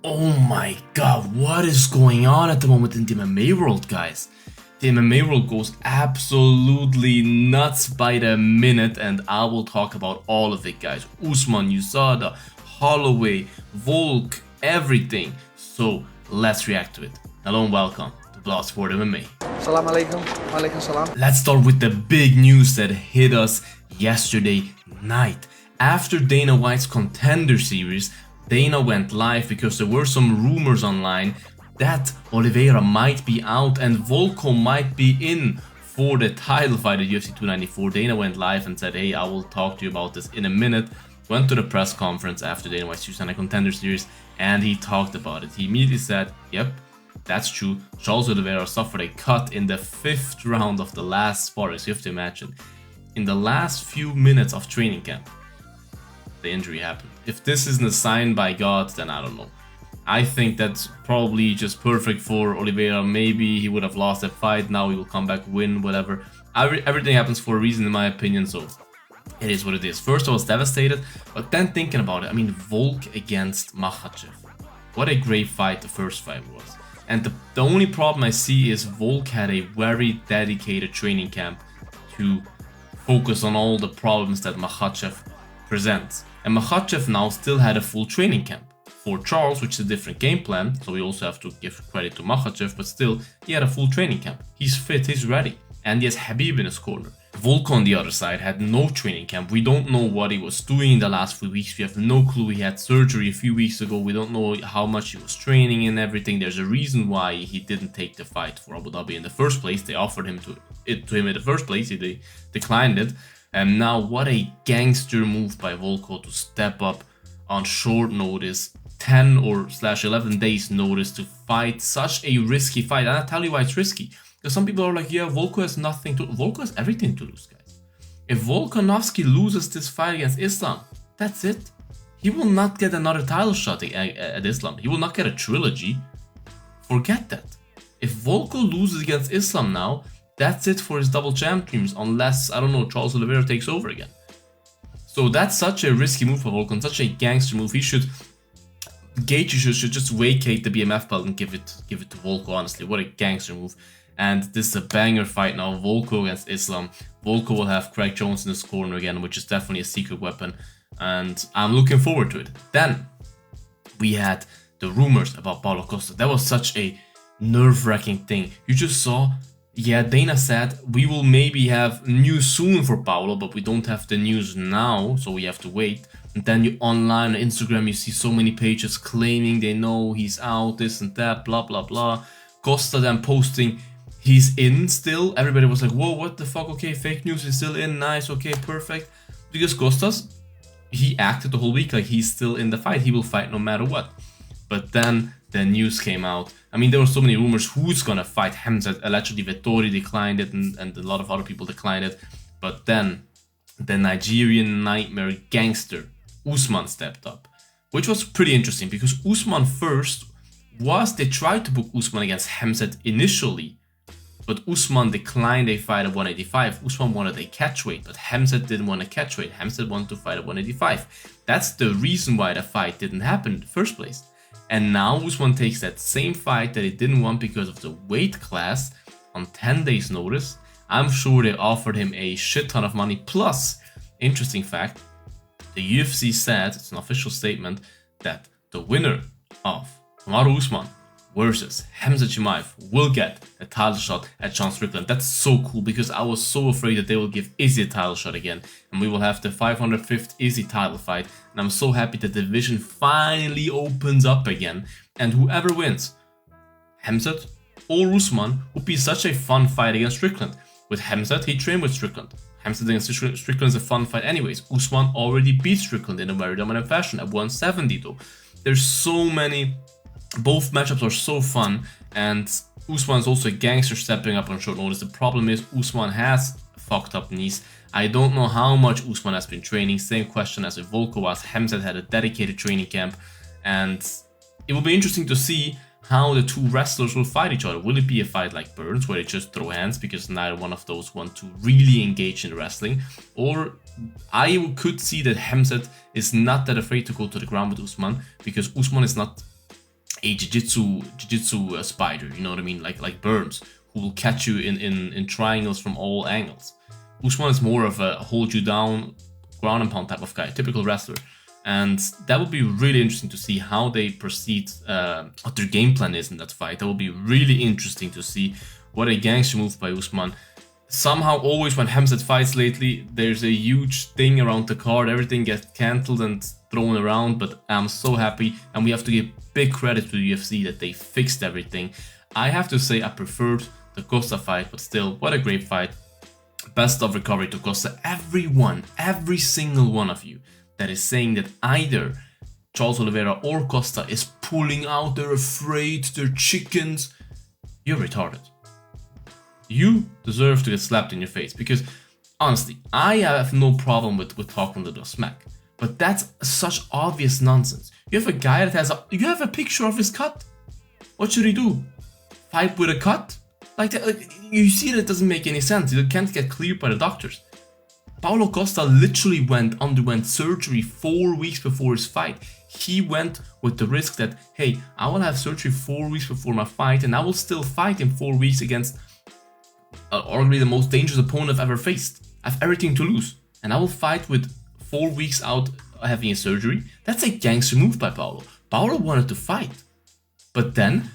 Oh my god, what is going on at the moment in the MMA world, guys? The MMA world goes absolutely nuts by the minute, and I will talk about all of it, guys. Usman, USADA, Holloway, Volk, everything. So let's react to it. Hello and welcome to Bloodsport MMA. Salam alaikum. Alaikum salam. Let's start with the big news that hit us yesterday night. After Dana White's Contender Series, Dana went live because there were some rumors online that Oliveira might be out and Volko might be in for the title fight at UFC 294. Dana went live and said, hey, I will talk to you about this in a minute. Went to the press conference after Dana White's USADA Contender Series and he talked about it. He immediately said, yep, that's true. Charles Oliveira suffered a cut in the 5th round of the last sparring. So you have to imagine, in the last few minutes of training camp, the injury happened. If this isn't a sign by God, then I don't know. I think that's probably just perfect for Oliveira. Maybe he would have lost that fight. Now he will come back, win, whatever. Everything happens for a reason, in my opinion. So it is what it is. First, I was devastated, but then thinking about it, I mean, Volk against Makhachev. What a great fight the first fight was. And the only problem I see is Volk had a very dedicated training camp to focus on all the problems that Makhachev presents. And Makhachev now still had a full training camp. For Charles, which is a different game plan, so we also have to give credit to Makhachev, but still, he had a full training camp. He's fit, he's ready, and he has Khabib in his corner. Volk on the other side had no training camp. We don't know what he was doing in the last few weeks. We have no clue. He had surgery a few weeks ago. We don't know how much he was training and everything. There's a reason why he didn't take the fight for Abu Dhabi in the first place. They offered him to him in the first place. He declined it. And now what a gangster move by Volko to step up on short notice, 10 or / 11 days notice, to fight such a risky fight. And I'll tell you why it's risky. Because some people are like, yeah, Volko has nothing to... Volko has everything to lose, guys. If Volkanovski loses this fight against Islam, that's it. He will not get another title shot at Islam. He will not get a trilogy. Forget that. If Volko loses against Islam now, that's it for his double champ dreams, unless, I don't know, Charles Oliveira takes over again. So that's such a risky move for Volkan, such a gangster move. He should... Gaethje should just vacate the BMF belt and give it to Volko, honestly. What a gangster move. And this is a banger fight now, Volko against Islam. Volko will have Craig Jones in his corner again, which is definitely a secret weapon. And I'm looking forward to it. Then we had the rumors about Paulo Costa. That was such a nerve-wracking thing. You just saw... Yeah, Dana said, we will maybe have news soon for Paulo, but we don't have the news now, so we have to wait. And then you online on Instagram, you see so many pages claiming they know he's out, this and that, blah, blah, blah. Costa then posting he's in still. Everybody was like, whoa, what the fuck? Okay, fake news, is still in, nice, okay, perfect. Because he acted the whole week like he's still in the fight. He will fight no matter what. But then the news came out. I mean, there were so many rumors who's gonna fight Khamzat. Allegedly, Vettori declined it, and a lot of other people declined it. But then the Nigerian nightmare gangster Usman stepped up, which was pretty interesting because Usman first they tried to book Usman against Khamzat initially, but Usman declined a fight at 185. Usman wanted a catchweight, but Khamzat didn't want a catchweight. Khamzat wanted to fight at 185. That's the reason why the fight didn't happen in the first place. And now Usman takes that same fight that he didn't want because of the weight class on 10 days notice. I'm sure they offered him a shit ton of money. Plus, interesting fact, the UFC said, it's an official statement, that the winner of Kamaru Usman versus Khamzat Chimaev will get a title shot at Sean Strickland. That's so cool because I was so afraid that they will give Izzy a title shot again and we will have the 505th Izzy title fight. And I'm so happy that the division finally opens up again. And whoever wins, Khamzat or Usman, would be such a fun fight against Strickland. With Khamzat, he trained with Strickland. Khamzat against Strickland is a fun fight anyways. Usman already beat Strickland in a very dominant fashion at 170 though. There's so many... Both matchups are so fun, and Usman's also a gangster stepping up on short notice. The problem is Usman has fucked up knees. I don't know how much Usman has been training. Same question as if Volko was. Khamzat had a dedicated training camp, and it will be interesting to see how the two wrestlers will fight each other. Will it be a fight like Burns, where they just throw hands because neither one of those want to really engage in wrestling? Or I could see that Khamzat is not that afraid to go to the ground with Usman because Usman is not a jiu-jitsu spider, you know what I mean, like Burns, who will catch you in triangles from all angles. Usman is more of a hold you down, ground and pound type of guy, typical wrestler. And that would be really interesting to see how they proceed, what their game plan is in that fight. That would be really interesting to see. What a gangster move by Usman. Somehow, always when Khamzat fights lately, there's a huge thing around the card. Everything gets cancelled and thrown around, but I'm so happy. And we have to give big credit to the UFC that they fixed everything. I have to say I preferred the Costa fight, but still, what a great fight. Best of recovery to Costa. Everyone, every single one of you that is saying that either Charles Oliveira or Costa is pulling out, they're afraid, they're chickens, you're retarded. You deserve to get slapped in your face, because honestly, I have no problem with talking a little smack, but that's such obvious nonsense. You have a guy that has you have a picture of his cut. What should he do? Fight with a cut? Like you see that it doesn't make any sense. You can't get cleared by the doctors. Paulo Costa literally underwent surgery 4 weeks before his fight. He went with the risk that, hey, I will have surgery 4 weeks before my fight, and I will still fight in 4 weeks against arguably the most dangerous opponent I've ever faced. I have everything to lose, and I will fight with 4 weeks out having a surgery. That's a gangster move by Paulo. Paulo wanted to fight, but then,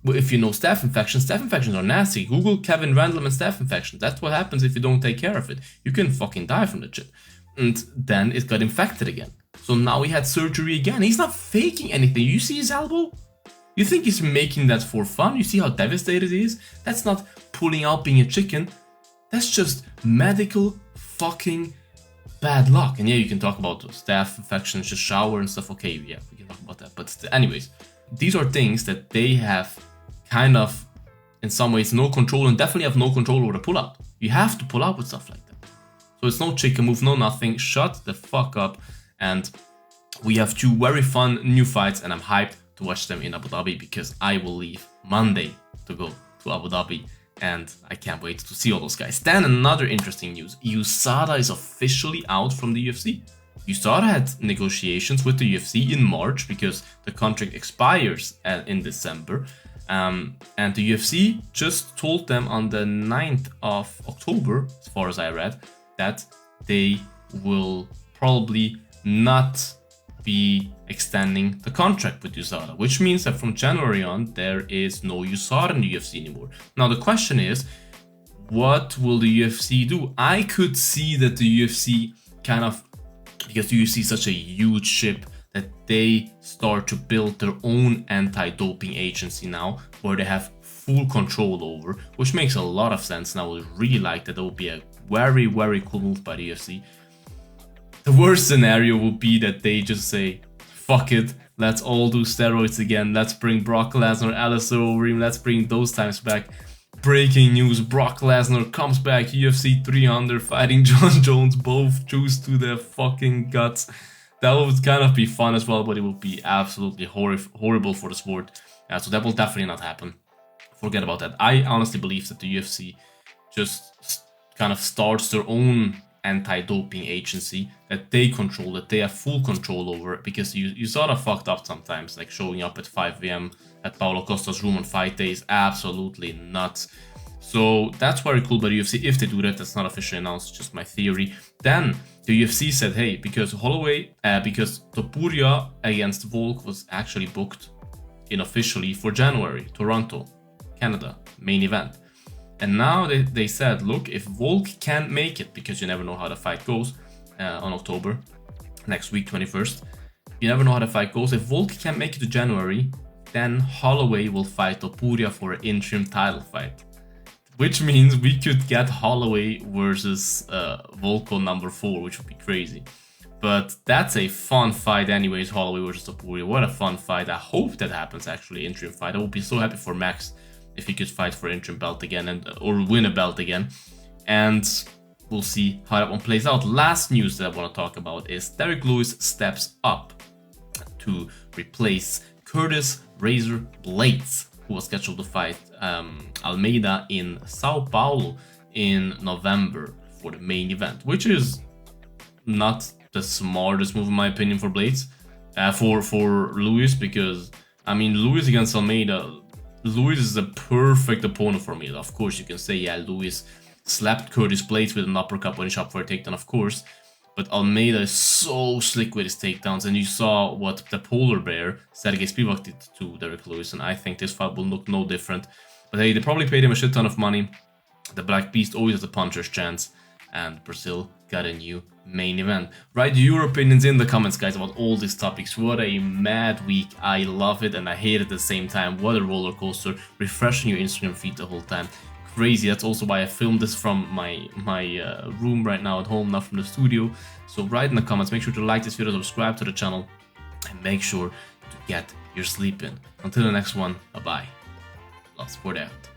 if you know staph infections are nasty. Google Kevin Randleman staph infections. That's what happens if you don't take care of it. You can fucking die from that shit. And then it got infected again. So now he had surgery again. He's not faking anything. You see his elbow? You think he's making that for fun? You see how devastated he is? That's not pulling out being a chicken. That's just medical fucking bad luck. And yeah, you can talk about staph infections, just shower and stuff. Okay, yeah, we can talk about that. But anyways, these are things that they have kind of, in some ways, no control, and definitely have no control over the pull-out. You have to pull out with stuff like that. So it's no chicken move, no nothing. Shut the fuck up. And we have 2 very fun new fights, and I'm hyped to watch them in Abu Dhabi, because I will leave Monday to go to Abu Dhabi, and I can't wait to see all those guys. Then another interesting news. USADA is officially out from the UFC. USADA had negotiations with the UFC in March because the contract expires in December. And the UFC just told them on the 9th of October, as far as I read, that they will probably not be extending the contract with USADA, which means that from January on, there is no USADA in the UFC anymore. Now, the question is, what will the UFC do? I could see that the UFC kind of, because the UFC is such a huge ship, that they start to build their own anti-doping agency now, where they have full control over, which makes a lot of sense, and I would really like that. That would be a very, very cool move by the UFC. The worst scenario would be that they just say, fuck it, let's all do steroids again, let's bring Brock Lesnar, Alistair Overeem, let's bring those times back. Breaking news, Brock Lesnar comes back, UFC 300, fighting John Jones, both juice to their fucking guts. That would kind of be fun as well, but it would be absolutely horrible for the sport. So that will definitely not happen. Forget about that. I honestly believe that the UFC just kind of starts their own anti-doping agency that they control, that they have full control over, because you sort of fucked up sometimes, like showing up at 5 AM at Paulo Costa's room on fight days. Absolutely nuts. So that's very cool by the UFC. If they do that, that's not officially announced, just my theory. Then the UFC said, hey, because because Topuria against Volk was actually booked unofficially for January, Toronto, Canada, main event. And now they said, look, if Volk can't make it, because you never know how the fight goes on October, next week, 21st, you never know how the fight goes. If Volk can't make it to January, then Holloway will fight Topuria for an interim title fight. Which means we could get Holloway versus Volko number 4, which would be crazy. But that's a fun fight anyways, Holloway versus Topuria. What a fun fight. I hope that happens, actually, interim fight. I would be so happy for Max if he could fight for interim belt again, or win a belt again. And we'll see how that one plays out. Last news that I want to talk about is Derrick Lewis steps up to replace Curtis Razor Blaydes, who was scheduled to fight Almeida in Sao Paulo in November for the main event, which is not the smartest move in my opinion for Blaydes, for Lewis, because I mean, Lewis against Almeida. Lewis is a perfect opponent for me. Of course, you can say, yeah, Lewis slapped Curtis Blaydes with an uppercut when he shot for a takedown, of course. But Almeida is so slick with his takedowns, and you saw what the polar bear, Sergey Spivak, did to Derrick Lewis, and I think this fight will look no different. But hey, they probably paid him a shit ton of money. The Black Beast always has a puncher's chance, and Brazil got a new main event. Write your opinions in the comments, guys, about all these topics. What a mad week. I love it and I hate it at the same time. What a roller coaster. Refreshing your Instagram feed the whole time. Crazy. That's also why I filmed this from my room right now at home, not from the studio. So write in the comments. Make sure to like this video, subscribe to the channel, and make sure to get your sleep in. Until the next one, bye-bye. Lost Sport out.